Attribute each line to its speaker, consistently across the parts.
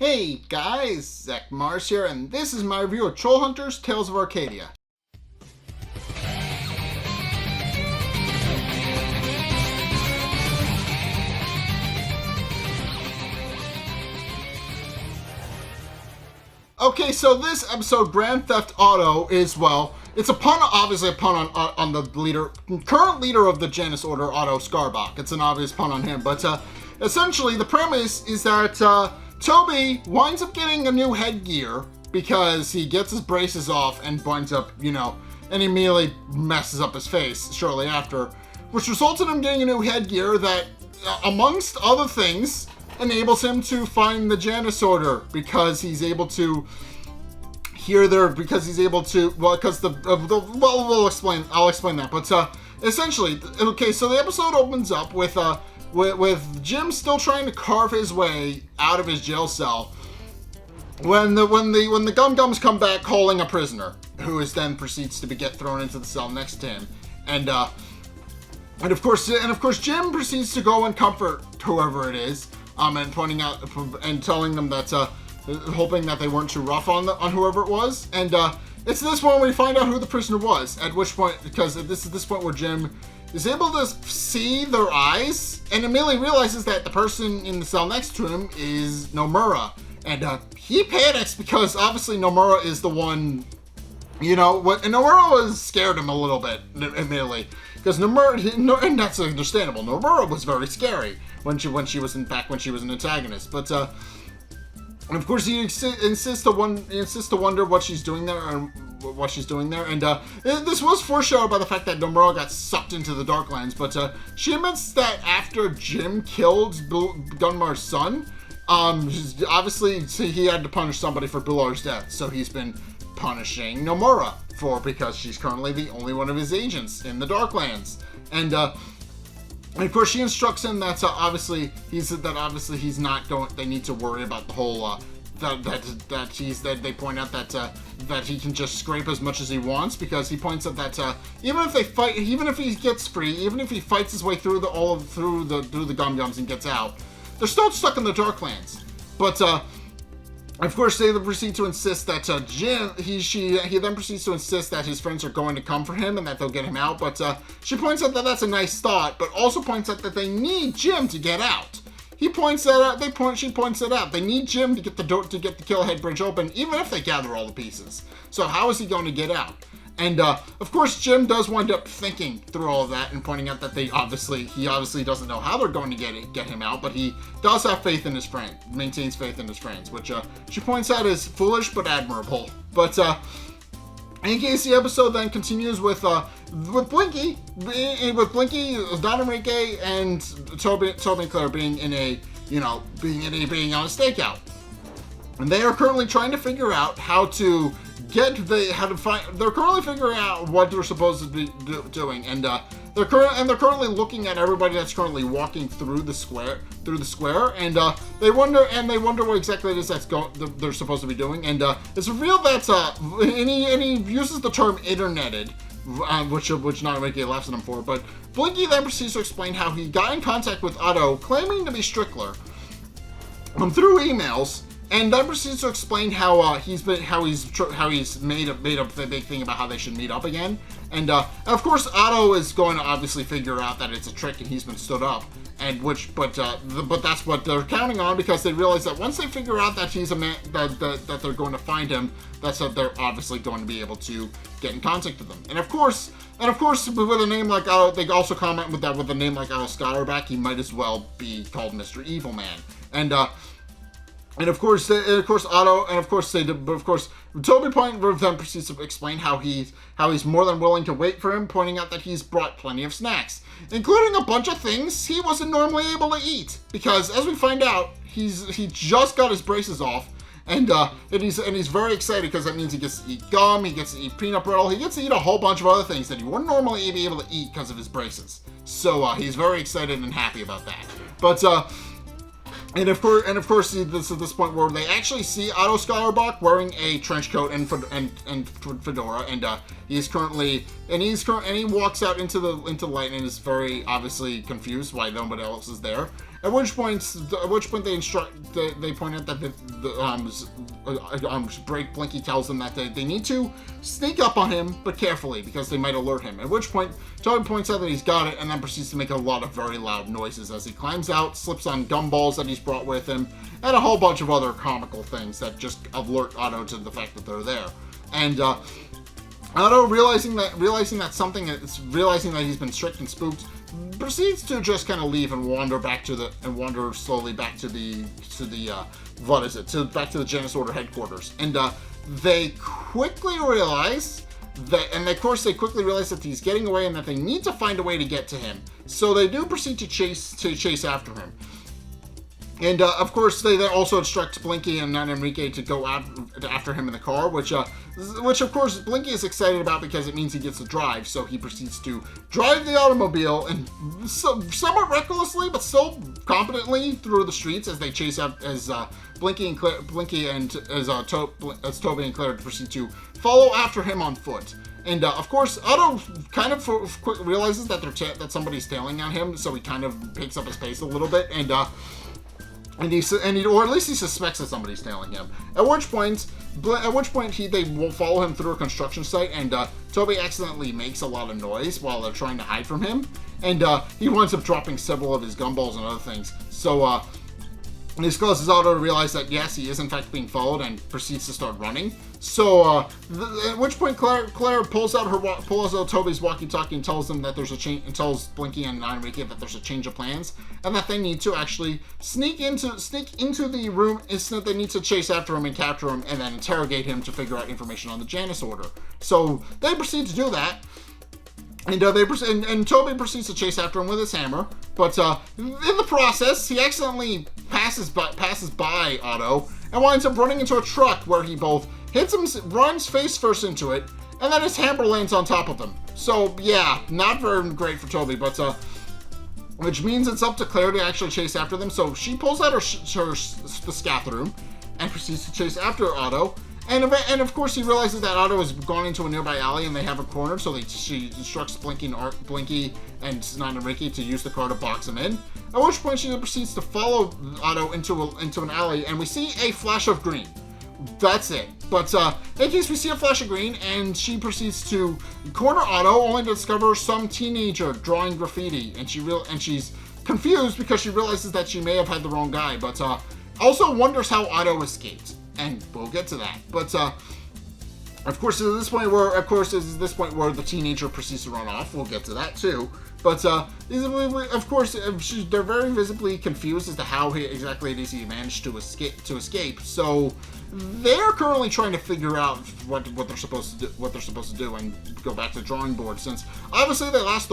Speaker 1: Hey guys, Zack Mars here, and this is my review of Trollhunters, Tales of Arcadia. Okay, so this episode, Grand Theft Auto, is, well, it's a pun, obviously a pun on the current leader of the Janus Order, Otto Skarbach. It's an obvious pun on him, but essentially the premise is that Toby winds up getting a new headgear because he gets his braces off and winds up, and immediately messes up his face shortly after, which results in him getting a new headgear that, amongst other things, enables him to find the Janus Order because he's able to I'll explain that, but essentially, okay, so the episode opens up with Jim still trying to carve his way out of his jail cell when the Gum-Gums come back calling a prisoner, who is then proceeds to get thrown into the cell next to him, and of course Jim proceeds to go and comfort whoever it is, and pointing out and telling them that hoping that they weren't too rough on whoever it was, and it's this point we find out who the prisoner was, at which point, because this is this point where Jim is able to see their eyes and immediately realizes that the person in the cell next to him is Nomura. And he panics because obviously Nomura is the one, and Nomura scared him a little bit, admittedly. Because Nomura, and that's understandable, Nomura was very scary when she was an antagonist. But, and of course he insists to wonder what she's doing there, and this was foreshadowed by the fact that Nomura got sucked into the Darklands, but she admits that after Jim killed Gunmar's son, obviously he had to punish somebody for Bular's death, so he's been punishing Nomura because she's currently the only one of his agents in the Darklands, and of course she instructs him that obviously he's not going. They need to worry about the whole they point out that he can just scrape as much as he wants, because he points out that even if they fight, even if he gets free, even if he fights his way through the Gum-Gums and gets out, they're still stuck in the Darklands. But of course, they proceed to insist that he then proceeds to insist that his friends are going to come for him and that they'll get him out. But she points out that that's a nice thought, but also points out that they need Jim to get out. She points it out. They need Jim to get the Killhead Bridge open, even if they gather all the pieces. So how is he going to get out? And of course, Jim does wind up thinking through all of that and pointing out that he obviously doesn't know how they're going to get him out, but he does have faith in his friend, maintains faith in his friends, which she points out is foolish but admirable. But in case the episode then continues with Blinky, Don Enrique, and Toby and Claire being on a stakeout, and they are currently trying to figure out they're currently figuring out what they're supposed to be doing, and they're currently looking at everybody that's currently walking through the square, and they wonder what exactly it is they're supposed to be doing, and it's revealed that and he uses the term interneted, which not Enrique laughs at him for, but Blinky then proceeds to explain how he got in contact with Otto, claiming to be Strickler, through emails. And then proceeds to explain how he's made a big thing about how they should meet up again, and of course Otto is going to obviously figure out that it's a trick and he's been stood up, but that's what they're counting on, because they realize that once they figure out that he's a man, that they're going to find him, that's how they're obviously going to be able to get in contact with him, and of course with a name like Otto, they also comment with a name like Otto Skarbach, he might as well be called Mr. Evil Man, and of course, Toby then proceeds to explain how he's more than willing to wait for him, pointing out that he's brought plenty of snacks, including a bunch of things he wasn't normally able to eat, because as we find out, he just got his braces off, and he's very excited because that means he gets to eat gum, he gets to eat peanut brittle, he gets to eat a whole bunch of other things that he wouldn't normally be able to eat because of his braces. So he's very excited and happy about that. But And of course, this is this point where they actually see Otto Skarbach wearing a trench coat and fedora, and he walks out into the light and is very obviously confused why nobody else is there. At which point they point out that Blinky tells them that they need to sneak up on him, but carefully, because they might alert him. At which point, Toby points out that he's got it, and then proceeds to make a lot of very loud noises as he climbs out, slips on gumballs that he's brought with him, and a whole bunch of other comical things that just alert Otto to the fact that they're there. And Otto, realizing that he's been tricked and spooked, proceeds to just kind of leave and wander slowly back to the Janus Order headquarters. And they quickly realize that he's getting away and that they need to find a way to get to him. So they do proceed to chase after him. And, of course, they then also instruct Blinky and Enrique to go after him in the car, which, of course, Blinky is excited about because it means he gets to drive, so he proceeds to drive the automobile, and somewhat recklessly, but still competently, through the streets as they chase up, as Toby and Claire proceed to follow after him on foot. And, of course, Otto kind of realizes that somebody's tailing on him, so he kind of picks up his pace a little bit, or at least he suspects that somebody's tailing him. At which point they will follow him through a construction site, and Toby accidentally makes a lot of noise while they're trying to hide from him, and he winds up dropping several of his gumballs and other things. So this causes Otto to realize that yes, he is in fact being followed, and proceeds to start running. So at which point Claire pulls out Toby's walkie-talkie and tells them that there's a change, and tells Blinky and Enrique that there's a change of plans, and that they need to actually sneak into the room. Instead, they need to chase after him and capture him, and then interrogate him to figure out information on the Janus Order. So they proceed to do that. And Toby proceeds to chase after him with his hammer, but in the process, he accidentally passes by Otto and winds up running into a truck where he both hits him, runs face first into it, and then his hammer lands on top of him. So yeah, not very great for Toby, but which means it's up to Claire to actually chase after them. So she pulls out the scathroom and proceeds to chase after Otto. And of course, he realizes that Otto has gone into a nearby alley and they have a corner, so she instructs Blinky and Enrique to use the car to box him in. At which point, she proceeds to follow Otto into an alley, and we see a flash of green. That's it. But in case we see a flash of green, and she proceeds to corner Otto, only to discover some teenager drawing graffiti, and she's confused because she realizes that she may have had the wrong guy, but also wonders how Otto escaped. And we'll get to that. But, of course, this is this point where the teenager proceeds to run off. We'll get to that, too. But, of course, they're very visibly confused as to how exactly it is he managed to escape. So, they're currently trying to figure out what they're supposed to do and go back to the drawing board, since, obviously, they lost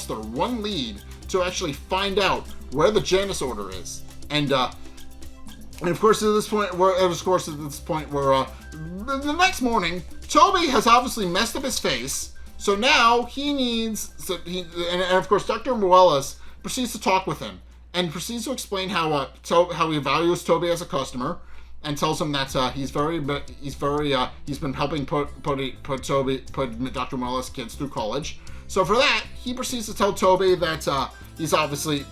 Speaker 1: their one lead to actually find out where the Janus Order is. And of course, at this point, the next morning, Toby has obviously messed up his face, so now and of course, Dr. Muelas proceeds to talk with him and proceeds to explain how he values Toby as a customer, and tells him that he's been helping put Dr. Muelas' kids through college. So for that, he proceeds to tell Toby that he obviously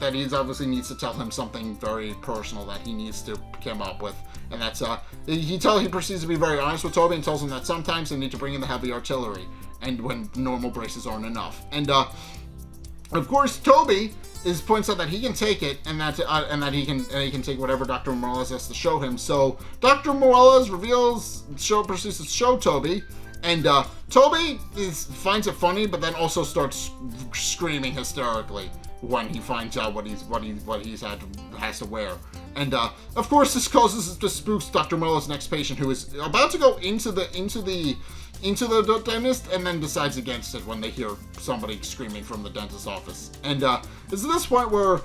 Speaker 1: needs to tell him something very personal that he needs to come up with, and that's he proceeds to be very honest with Toby and tells him that sometimes they need to bring in the heavy artillery, and when normal braces aren't enough. And of course, Toby points out that he can take it, and that he can take whatever Dr. Muelas has to show him. So Dr. Muelas proceeds to show Toby. And Toby finds it funny, but then also starts screaming hysterically when he finds out what has to wear. And of course, this spooks Dr. Mueller's next patient, who is about to go into the dentist, and then decides against it when they hear somebody screaming from the dentist's office. And it's at this point where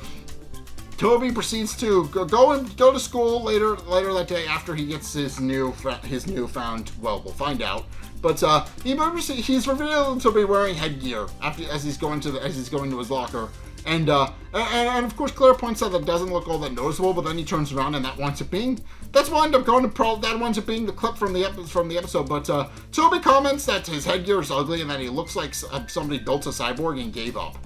Speaker 1: Toby proceeds to go to school later that day after he gets his newfound. Well, we'll find out. But he's revealed to be wearing headgear as he's going to his locker, and of course Claire points out that doesn't look all that noticeable. But then he turns around, and that winds up being the clip from the episode. But Toby comments that his headgear is ugly and that he looks like somebody built a cyborg and gave up.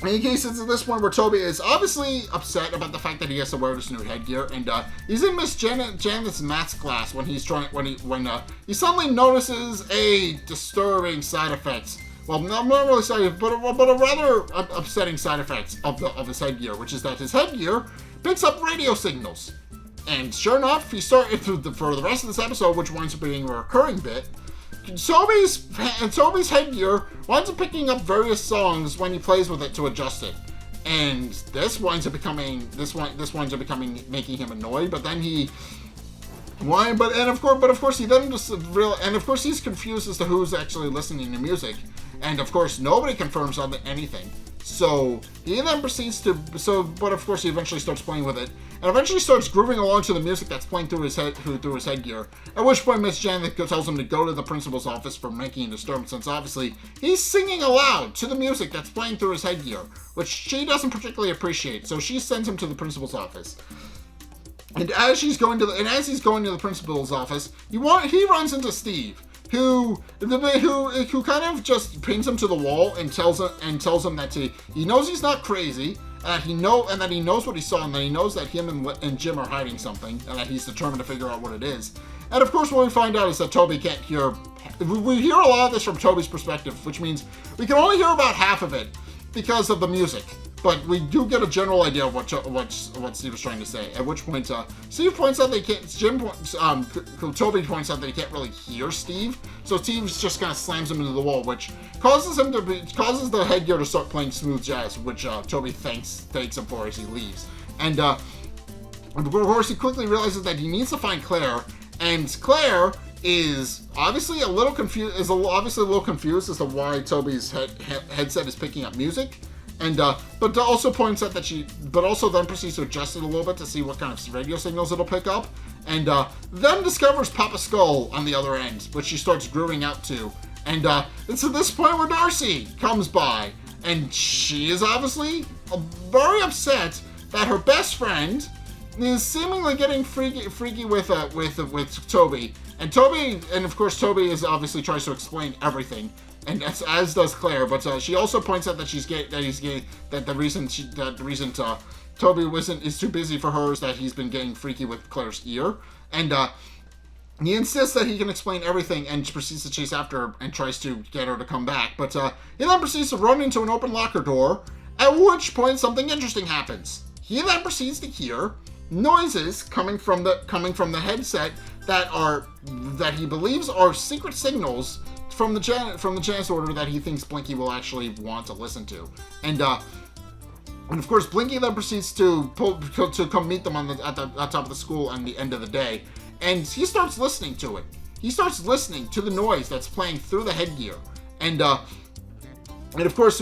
Speaker 1: In any case, it's at this point where Toby is obviously upset about the fact that he has to wear this new headgear, and he's in Miss Janet's math class when he suddenly notices a disturbing side effect. Well, not really side, but a rather upsetting side effect of his headgear, which is that his headgear picks up radio signals. And sure enough, for the rest of this episode, which winds up being a recurring bit, Toby's headgear winds up picking up various songs when he plays with it to adjust it, and this winds up becoming making him annoyed. But then he's confused as to who's actually listening to music, and of course nobody confirms on anything. So he then proceeds to, but of course he eventually starts playing with it, and eventually starts grooving along to the music that's playing through his headgear. At which point Miss Janet tells him to go to the principal's office for making a disturbance, since obviously he's singing aloud to the music that's playing through his headgear, which she doesn't particularly appreciate. So she sends him to the principal's office. And as he's going to the principal's office, he runs into Steve, who kind of just pins him to the wall and tells him that he knows he's not crazy, and that he knows what he saw, and that he knows that him and Jim are hiding something, and that he's determined to figure out what it is. And of course, what we find out is that Toby can't hear. We hear a lot of this from Toby's perspective, which means we can only hear about half of it because of the music. But we do get a general idea of what Steve was trying to say. At which point, Steve points out Toby points out that he can't really hear Steve. So Steve just kind of slams him into the wall, which causes the headgear to start playing smooth jazz, which Toby thanks him for as he leaves. And of course, he quickly realizes that he needs to find Claire, and Claire is obviously a little confused as to why Toby's headset is picking up music. And but also points out but also then proceeds to adjust it a little bit to see what kind of radio signals it'll pick up, and then discovers Papa Skull on the other end, which she starts grooving out to. And it's at this point where Darcy comes by, and she is obviously very upset that her best friend is seemingly getting freaky with Toby. And of course Toby is obviously tries to explain everything. And as does Claire, but she also points out that he's gay. That the reason Toby is too busy for her is that he's been getting freaky with Claire's ear, and he insists that he can explain everything, and proceeds to chase after her and tries to get her to come back. But he then proceeds to run into an open locker door, at which point something interesting happens. He then proceeds to hear noises coming from the headset that he believes are secret signals from the Janus order that he thinks Blinky will actually want to listen to. And of course Blinky then proceeds to come meet them at top of the school on the end of the day, and he starts listening to it. He starts listening to the noise that's playing through the headgear, and of course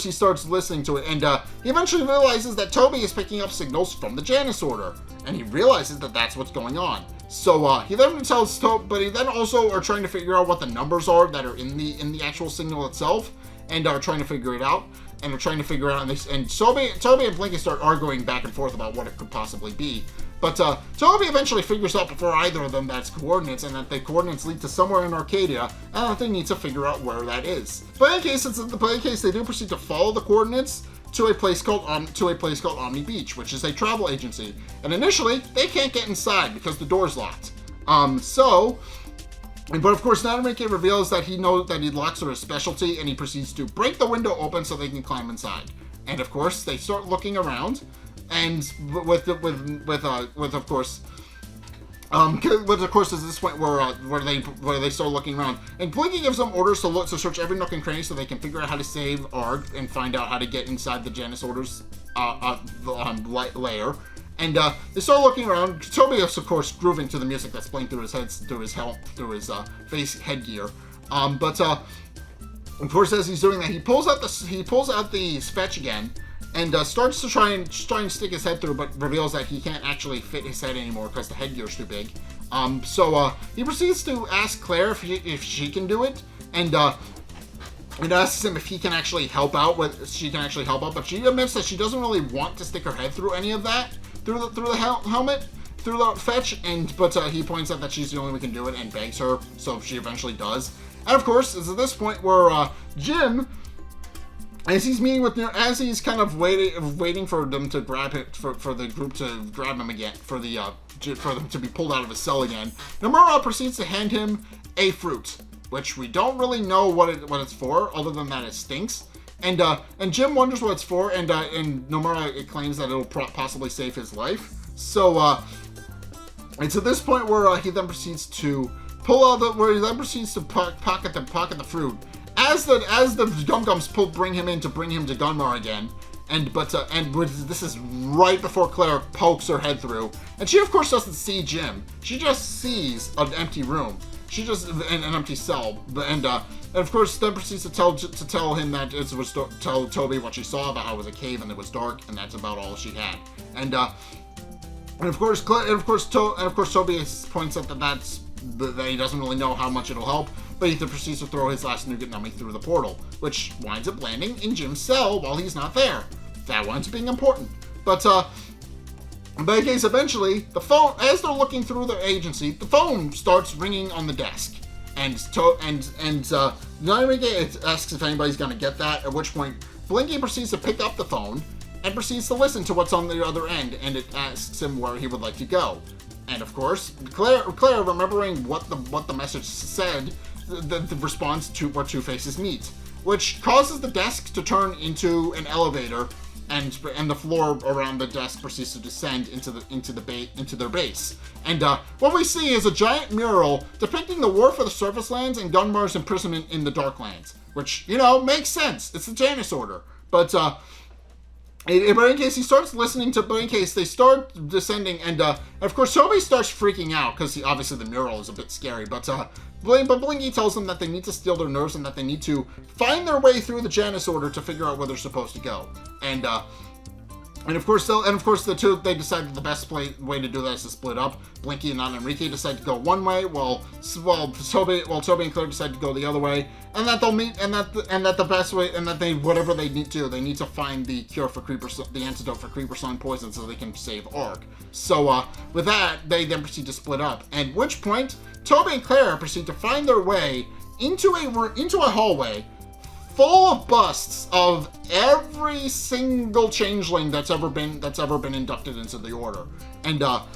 Speaker 1: he starts listening to it, and he eventually realizes that Toby is picking up signals from the Janus order, and he realizes that that's what's going on. So he then tells Toby, but he then also are trying to figure out what the numbers are that are in the actual signal itself, and are trying to figure it out, and Toby and Blinky start arguing back and forth about what it could possibly be. But Toby eventually figures out before either of them that it's coordinates, and that the coordinates lead to somewhere in Arcadia, and that they need to figure out where that is. But in case they do proceed to follow the coordinates to a place called Omni Beach, which is a travel agency. And initially, they can't get inside because the door's locked. But of course, Natamiki reveals that he knows that he locks are his specialty, and he proceeds to break the window open so they can climb inside. And of course, they start looking around, and with of course is this point where they start looking around, and Blinky gives them orders to search every nook and cranny so they can figure out how to save Arg and find out how to get inside the Janus Order's layer. And they start looking around. Toby is of course grooving to the music that's playing through his face headgear. But of course, as he's doing that, he pulls out the fetch again, and starts to try and stick his head through, but reveals that he can't actually fit his head anymore because the headgear's too big. So he proceeds to ask Claire if she can do it, and asks him if he can actually help out. But she admits that she doesn't really want to stick her head through any of that through the helmet, through the fetch. But he points out that she's the only one who can do it, and begs her, so she eventually does. And of course, it's at this point where Jim as he's meeting with, as he's kind of waiting for them to grab it, for the group to grab him again, for them to be pulled out of his cell again, Nomura proceeds to hand him a fruit, which we don't really know what it's for, other than that it stinks. And Jim wonders what it's for, and Nomura claims that it'll possibly save his life. So it's at this point where he then proceeds to pocket the fruit. As the Gum-Gums bring him to Gunmar again, this is right before Claire pokes her head through, and she of course doesn't see Jim. She just sees an empty room. She just an empty cell, and of course then proceeds to tell him that tell Toby what she saw about how it was a cave and it was dark, and that's about all she had. And of course Toby points out that he doesn't really know how much it'll help, but he proceeds to throw his last nougat nummy through the portal, which winds up landing in Jim's cell while he's not there. That winds up being important. But in case eventually, the phone, as they're looking through the agency, the phone starts ringing on the desk. And Enrique asks if anybody's going to get that, at which point Blinky proceeds to pick up the phone and proceeds to listen to what's on the other end, and it asks him where he would like to go. And of course, Claire remembering what the message said, the response to where two faces meet, which causes the desk to turn into an elevator, and the floor around the desk proceeds to descend into their base. And what we see is a giant mural depicting the war for the Surface Lands and Gunmar's imprisonment in the Darklands, which makes sense. It's the Janus Order, but in case he starts listening to, but in case they start descending, and of course Toby starts freaking out because obviously the mural is a bit scary, but Blinky tells them that they need to steal their nerves and that they need to find their way through the Janus Order to figure out where they're supposed to go. And of course the two, they decide that the best way to do that is to split up. Blinky and Enrique decide to go one way, while Toby and Claire decide to go the other way, and that they'll meet, and that the best way, and that whatever they need to find the cure for the antidote for Creeper Sun poison so they can save Ark. So with that, they then proceed to split up, at which point Toby and Claire proceed to find their way into a hallway full of busts of every single changeling that's ever been inducted into the Order, and of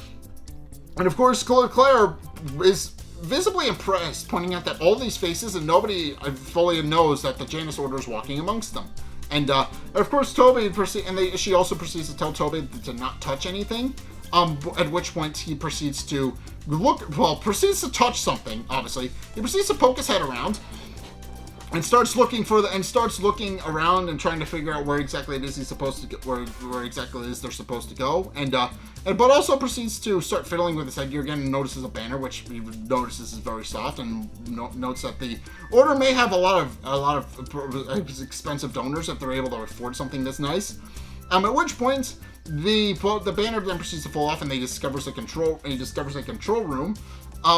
Speaker 1: course Claire is visibly impressed, pointing out that all these faces and nobody fully knows that the Janus Order is walking amongst them, and of course she also proceeds to tell Toby to not touch anything. At which point he proceeds to touch something. Obviously, he proceeds to poke his head around and starts looking around and trying to figure out where exactly it is he's supposed to get, where exactly it is they're supposed to go, but also proceeds to start fiddling with his headgear again and notices a banner, which he notices is very soft, and notes that the Order may have a lot of expensive donors if they're able to afford something that's nice. At which point the banner then proceeds to fall off, and he discovers a control room,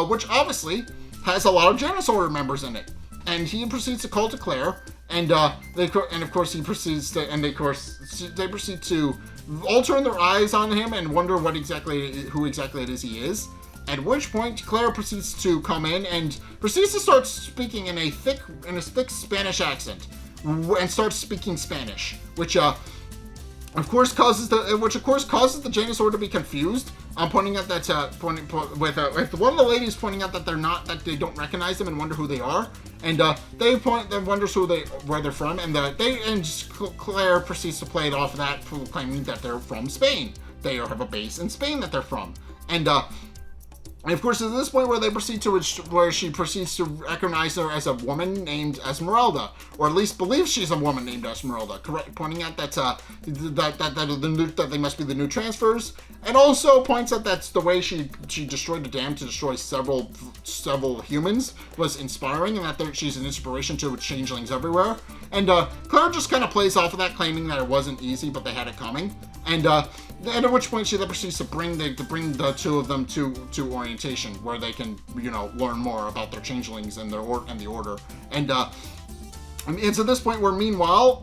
Speaker 1: which obviously has a lot of Janus Order members in it. And he proceeds to call to Claire, and they proceed to all turn their eyes on him and wonder who exactly it is he is. At which point Claire proceeds to come in and proceeds to start speaking in a thick Spanish accent, and starts speaking Spanish, which of course causes the Janus Order to be confused. Pointing out that with one of the ladies pointing out that they don't recognize them and wonder who they are, and wonders where they're from, and Claire proceeds to play it off of that, claiming that they're from Spain. They have a base in Spain that they're from, and of course, at this point where she proceeds to recognize her as a woman named Esmeralda, or at least believes she's a woman named Esmeralda, pointing out that they must be the new transfers, and also points out that the way she destroyed the dam to destroy several humans was inspiring, and that she's an inspiration to changelings everywhere. And Claire just kind of plays off of that, claiming that it wasn't easy, but they had it coming. And at which point she then proceeds to bring the two of them to orientation, where they can learn more about their changelings and the Order. And it's at this point where meanwhile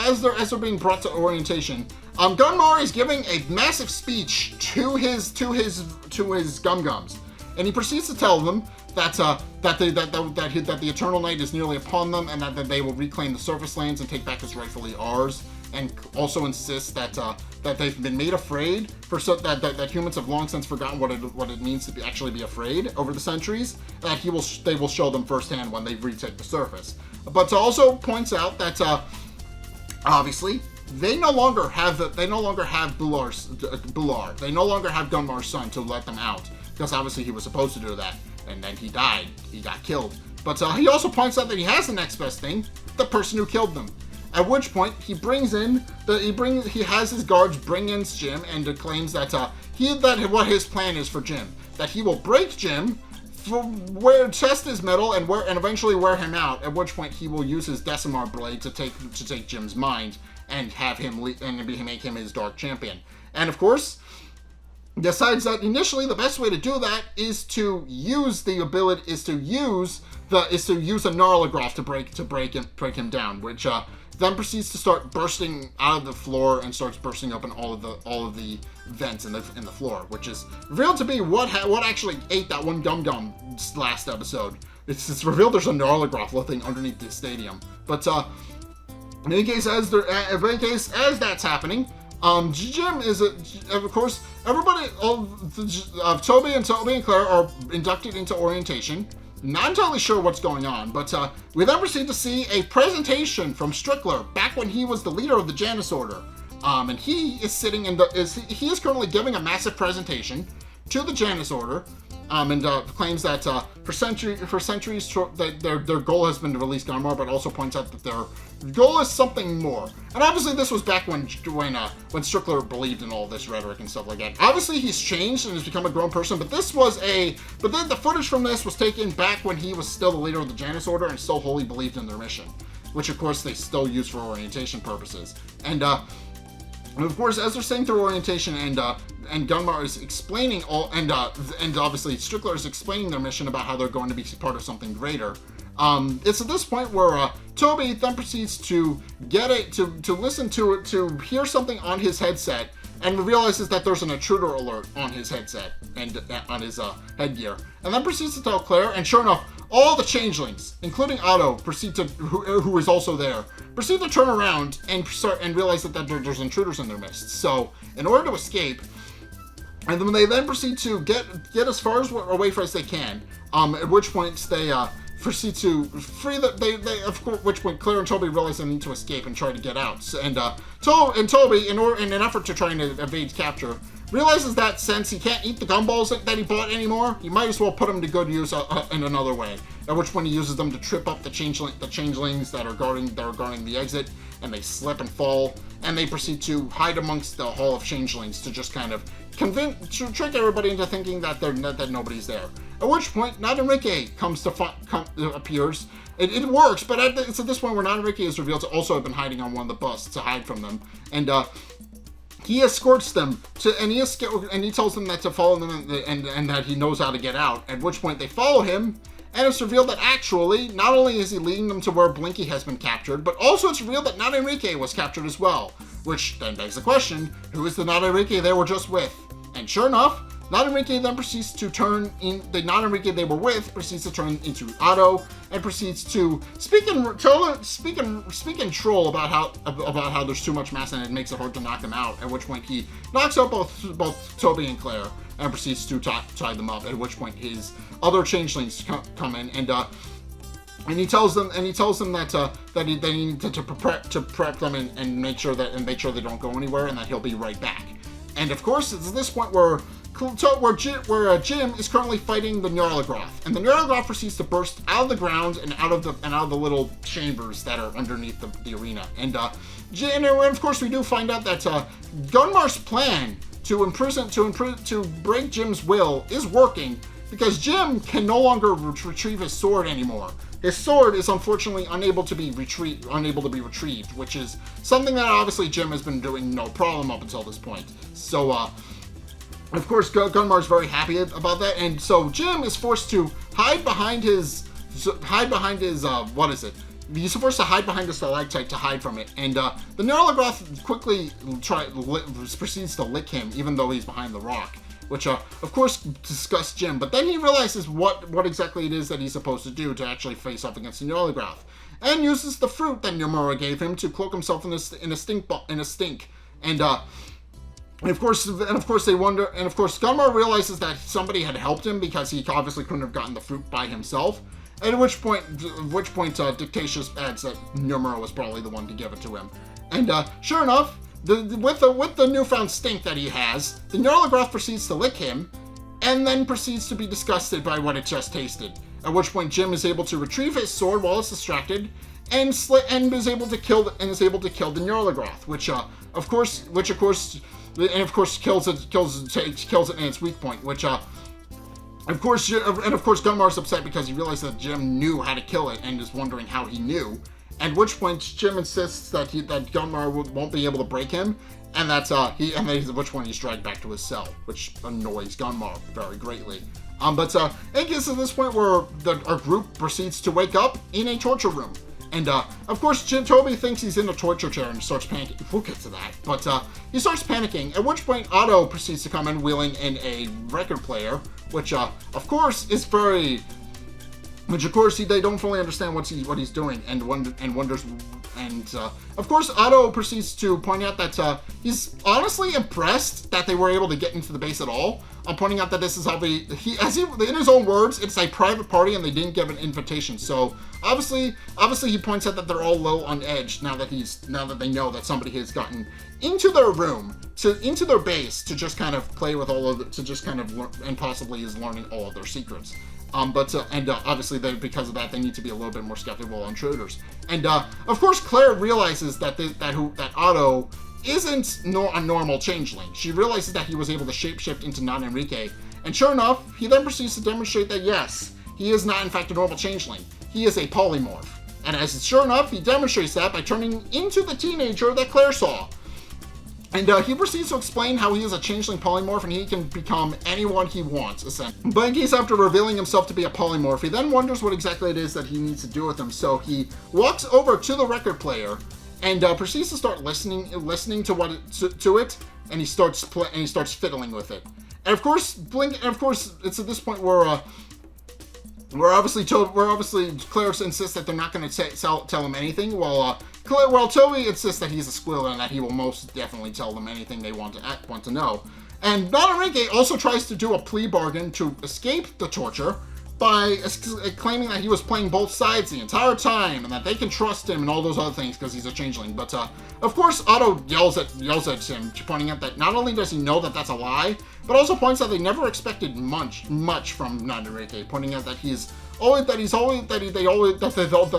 Speaker 1: as they're being brought to orientation, Gunmar is giving a massive speech to his Gum-Gums, and he proceeds to tell them that the Eternal Night is nearly upon them, and that they will reclaim the surface lands and take back as rightfully ours. And also insists that they've been made afraid that humans have long since forgotten what it means to actually be afraid over the centuries. That they will show them firsthand when they retake the surface. But also points out that obviously they no longer have Bular. They no longer have Gunmar's son to let them out, because obviously he was supposed to do that, and then he died. He got killed. But he also points out that he has the next best thing: the person who killed them. At which point he has his guards bring in Jim and claims that what his plan is for Jim, that he will break Jim, test his metal, and eventually wear him out. At which point he will use his Decimar blade to take Jim's mind and have him make him his Dark Champion. And of course, decides that initially the best way to do that is to use a Gnarlagroth to break him down, which then proceeds to start bursting out of the floor and starts bursting open all of the vents in the floor, which is revealed to be what actually ate that one Gum last episode. It's revealed there's a Gnarlagroth living underneath the stadium. But in any case, as that's happening, Jim is of course everybody Toby and Claire are inducted into orientation. Not entirely sure what's going on, but we then proceed to see a presentation from Strickler back when he was the leader of the Janus Order. And he is he is currently giving a massive presentation to the Janus Order, and claims that for centuries their goal has been to release Gunmar, but also points out that their goal is something more. And obviously this was back when Strickler believed in all this rhetoric and stuff like that. Obviously he's changed and has become a grown person, but then the footage from this was taken back when he was still the leader of the Janus Order and still wholly believed in their mission, which of course they still use for orientation purposes. And of course, as they're saying through orientation, and Gunmar is explaining and obviously Strickler is explaining their mission about how they're going to be part of something greater. It's at this point where Toby then proceeds to listen to it, to hear something on his headset, and realizes that there's an intruder alert on his headset and on his headgear, and then proceeds to tell Claire, and sure enough, all the changelings, including Otto, who is also there, proceed to turn around and realize that there's intruders in their midst. So, in order to escape, and then they proceed to get as far away as they can. At which point they proceed to free which point Claire and Toby realize they need to escape and try to get out. And Toby, in an effort to try and evade capture, realizes that since he can't eat the gumballs that he bought anymore, he might as well put them to good use in another way. At which point he uses them to trip up the changelings that are guarding the exit, and they slip and fall, and they proceed to hide amongst the Hall of Changelings to just kind of trick everybody into thinking that nobody's there. At which point, Nadenrike appears. It works, but it's at this point where Nadenrike is revealed to also have been hiding on one of the buses to hide from them, and he escorts them and he tells them that to follow them and that he knows how to get out. At which point they follow him, and it's revealed that actually, not only is he leading them to where Blinky has been captured, but also it's revealed that Nadenrike was captured as well. Which then begs the question, who is the Nadenrike they were just with? And sure enough, Nadenrike then proceeds to turn in, the Nadenrike they were with proceeds to turn into Otto, and proceeds to speak and troll about how there's too much mass and it makes it hard to knock them out. At which point he knocks out both Toby and Claire and proceeds to tie them up. At which point his other changelings come in and he tells them that they need to prep them and make sure they don't go anywhere, and that he'll be right back. And of course, it's at this point where Jim is currently fighting the Gnarlagroth, and the Gnarlagroth proceeds to burst out of the ground and out of the little chambers that are underneath the arena. And of course, we do find out that Gunmar's plan to break Jim's will is working, because Jim can no longer retrieve his sword anymore. His sword is unfortunately unable to be retrieved, which is something that obviously Jim has been doing no problem up until this point. So, of course, Gunmar's very happy about that, and so Jim is forced to hide behind his what is it? He's forced to hide behind a stalactite to hide from it, and the Gnarlagroth quickly proceeds to lick him, even though he's behind the rock. which of course disgusts Jim. But then he realizes what exactly it is that he's supposed to do to actually face off against the Neuraligrath, and uses the fruit that Nomura gave him to cloak himself in a stink. And of course they wonder. And of course, Gunmar realizes that somebody had helped him because he obviously couldn't have gotten the fruit by himself. At which point, Dictatious adds that Nomura was probably the one to give it to him. And sure enough, with the newfound stink that he has, the Neuraligrath proceeds to lick him, and then proceeds to be disgusted by what it just tasted. At which point, Jim is able to retrieve his sword while it's distracted, and is able to kill the Neuraligrath, which of course kills it in its weak point, which Of course, Gunmar's upset because he realized that Jim knew how to kill it and is wondering how he knew. At which point, Jim insists that Gunmar won't be able to break him, and at which point he's dragged back to his cell, which annoys Gunmar very greatly. But it gets to this point where our group proceeds to wake up in a torture room. And, of course, Toby thinks he's in a torture chair and starts panicking. We'll get to that. But he starts panicking, at which point Otto proceeds to come in wheeling in a record player, which, of course, is very... Which, of course, they don't fully understand what he's doing and wonders... And, of course, Otto proceeds to point out that he's honestly impressed that they were able to get into the base at all. I'm pointing out that this is how in his own words, it's a private party and they didn't give an invitation. So obviously he points out that they're all low on edge now that they know that somebody has gotten into their room, into their base to just kind of play with all of it, to just kind of learn, and possibly is learning all of their secrets. Obviously, because of that, they need to be a little bit more skeptical on intruders. And of course, Claire realizes that Otto isn't a normal changeling. She realizes that he was able to shapeshift into non-Enrique, and sure enough, he then proceeds to demonstrate that yes, he is not in fact a normal changeling. He is a polymorph, and sure enough, he demonstrates that by turning into the teenager that Claire saw. And he proceeds to explain how he is a changeling polymorph and he can become anyone he wants, essentially. But in case after revealing himself to be a polymorph, he then wonders what exactly it is that he needs to do with him. So he walks over to the record player and proceeds to start listening to it, and he starts fiddling with it. And of course, it's at this point where obviously Claire insists that they're not going to tell him anything, while Toby insists that he's a squealer and that he will most definitely tell them anything they want to know. And non-Enrique also tries to do a plea bargain to escape the torture by claiming that he was playing both sides the entire time and that they can trust him and all those other things because he's a changeling. But of course, Otto yells at him, pointing out that not only does he know that that's a lie, but also points out they never expected much from non-Enrique, pointing out that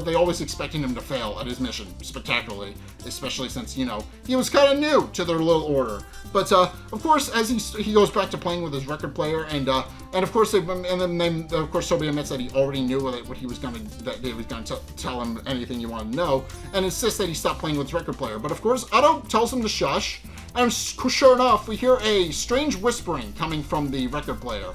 Speaker 1: they always expecting him to fail at his mission spectacularly, especially since he was kind of new to their little order. But of course, as he goes back to playing with his record player, and of course Toby admits that he already knew that he was going to tell him anything he wanted to know, and insists that he stop playing with his record player. But of course, Otto tells him to shush, and sure enough, we hear a strange whispering coming from the record player.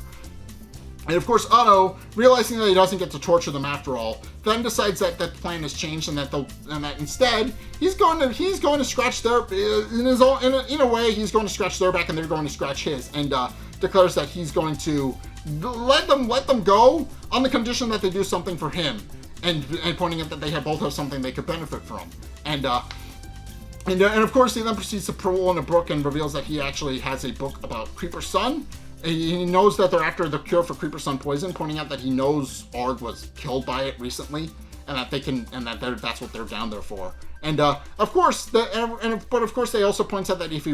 Speaker 1: And of course, Otto, realizing that he doesn't get to torture them after all, then decides that the plan has changed and that instead he's going to scratch their in a way he's going to scratch their back and they're going to scratch his, and declares that he's going to let them go on the condition that they do something for him, and pointing out that they both have something they could benefit from, and of course he then proceeds to pull in a book and reveals that he actually has a book about Creeper Sun. He knows that they're after the cure for Creeper Sun poison, pointing out that he knows Arg was killed by it recently, and that that's what they're down there for. And of course, they also point out that if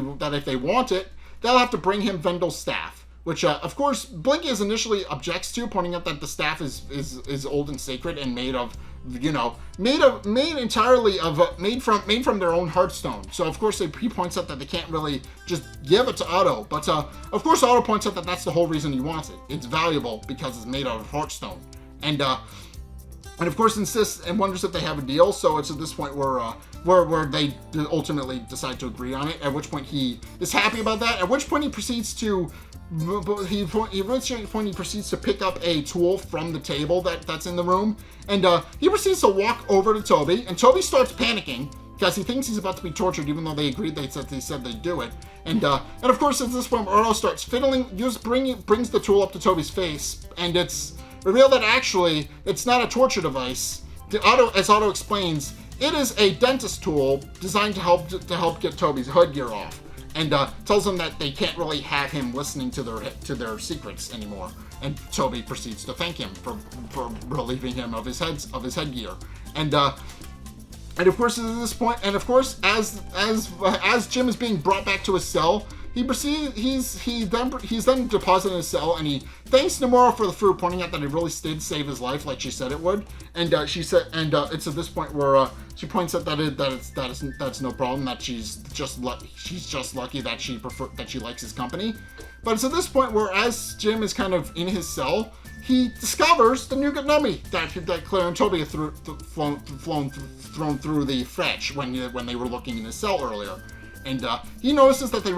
Speaker 1: they want it, they'll have to bring him Vendel's staff, which of course Blinky initially objects to, pointing out that the staff is old and sacred and made from their own heartstone. So of course he points out that they can't really just give it to Otto, but of course Otto points out that that's the whole reason he wants it. It's valuable because it's made out of heartstone, and of course insists and wonders if they have a deal. So it's at this point where they ultimately decide to agree on it, at which point he is happy about that, at which point he proceeds to pick up a tool from the table that's in the room, and he proceeds to walk over to Toby, and Toby starts panicking, because he thinks he's about to be tortured, even though they agreed they said they'd do it. And of course, at this point, Otto starts fiddling, brings the tool up to Toby's face, and it's revealed that actually it's not a torture device. As Otto explains, it is a dentist tool designed to help get Toby's headgear off, and tells them that they can't really have him listening to their secrets anymore. And Toby proceeds to thank him for relieving him of his headgear. And of course, at this point, and of course, as Jim is being brought back to his cell, he's then deposited in his cell, and he thanks Nomura for the food, pointing out that it really did save his life, like she said it would. And it's at this point where she points out that's no problem, that she's just lucky that she likes his company. But it's at this point where, as Jim is kind of in his cell, he discovers the new Gunmar that Claire and Toby had thrown through the fetch when they were looking in his cell earlier. And he notices that they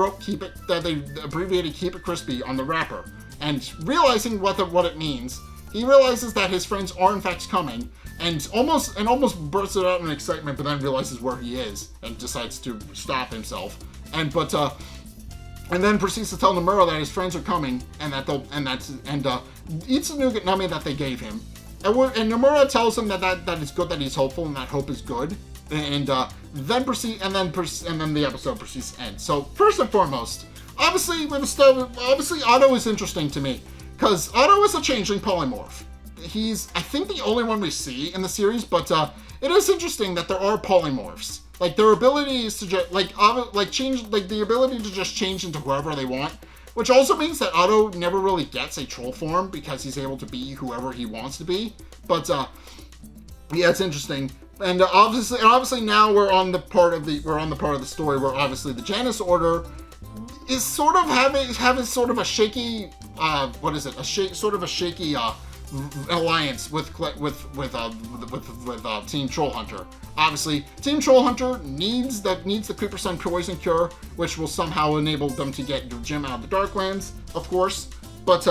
Speaker 1: abbreviated "Keep It Crispy" on the wrapper. And realizing what it means, he realizes that his friends are in fact coming, and almost bursts out in excitement, but then realizes where he is and decides to stop himself. And then proceeds to tell Nomura that his friends are coming, and eats the new Gunmar that they gave him. And Nomura tells him that it's good that he's hopeful, and that hope is good. And then the episode proceeds to end. So first and foremost, obviously Otto is interesting to me, because Otto is a changeling polymorph. He's, I think, the only one we see in the series, but it is interesting that there are polymorphs. Like, their ability is to just the ability to just change into whoever they want, which also means that Otto never really gets a troll form because he's able to be whoever he wants to be. But yeah, it's interesting. And obviously now we're on the part of the story where obviously the Janus Order is sort of having sort of a shaky shaky alliance with Team Trollhunter. Obviously, Team Trollhunter needs the Creeper Sun poison cure, which will somehow enable them to get Jim out of the Darklands, of course. But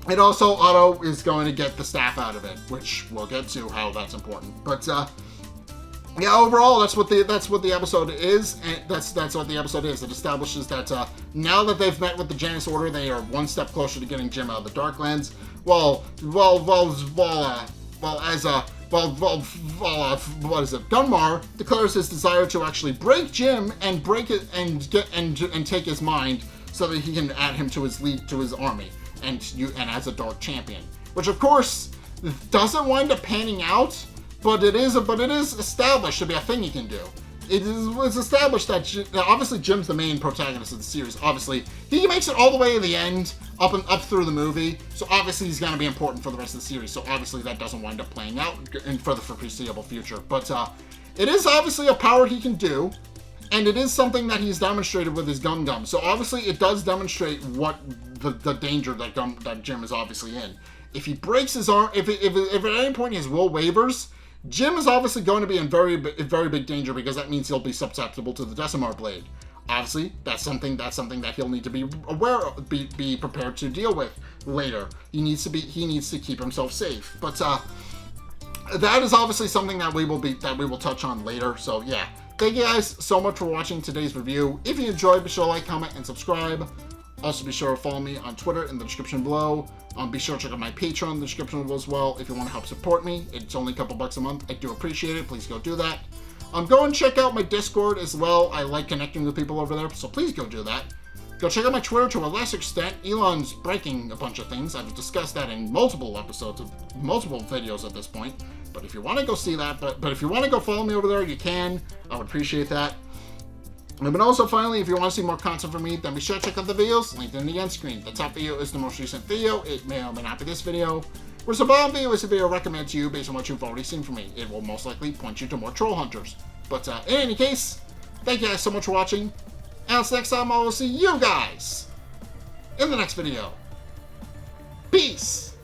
Speaker 1: and also Otto is going to get the staff out of it, which we'll get to how that's important. But yeah, overall, that's what the episode is. And that's what the episode is. It establishes that now that they've met with the Janus Order, they are one step closer to getting Jim out of the Darklands. Gunmar declares his desire to actually break Jim and take his mind so that he can add him to his army and as a dark champion, which of course doesn't wind up panning out, but it is established to be a thing he can do. It's established that obviously Jim's the main protagonist of the series. Obviously, he makes it all the way to the end, up through the movie. So obviously he's going to be important for the rest of the series. So obviously that doesn't wind up playing out for the foreseeable future. But it is obviously a power he can do, and it is something that he's demonstrated with his Gum. So obviously it does demonstrate what the danger that Jim is obviously in. If he breaks his arm, if at any point his will wavers, Jim is obviously going to be in very big danger, because that means he'll be susceptible to the Decimar Blade. Obviously, that's something that he'll need to be aware of, be prepared to deal with later. He needs to keep himself safe. But that is obviously something that we will touch on later. So yeah, thank you guys so much for watching today's review. If you enjoyed, be sure to like, comment, and subscribe. Also, be sure to follow me on Twitter in the description below. Be sure to check out my Patreon in the description below as well if you want to help support me. It's only a couple bucks a month. I do appreciate it. Please go do that. Go and check out my Discord as well. I like connecting with people over there, so please go do that. Go check out my Twitter to a lesser extent. Elon's breaking a bunch of things. I've discussed that in multiple episodes of multiple videos at this point. But if you want to go see that, but if you want to go follow me over there, you can. I would appreciate that. But also, finally, if you want to see more content from me, then be sure to check out the videos linked in the end screen. The top video is the most recent video. It may or may not be this video. Whereas the bottom video is a video recommended to you based on what you've already seen from me. It will most likely point you to more Trollhunters. But in any case, thank you guys so much for watching. And until next time, I will see you guys in the next video. Peace!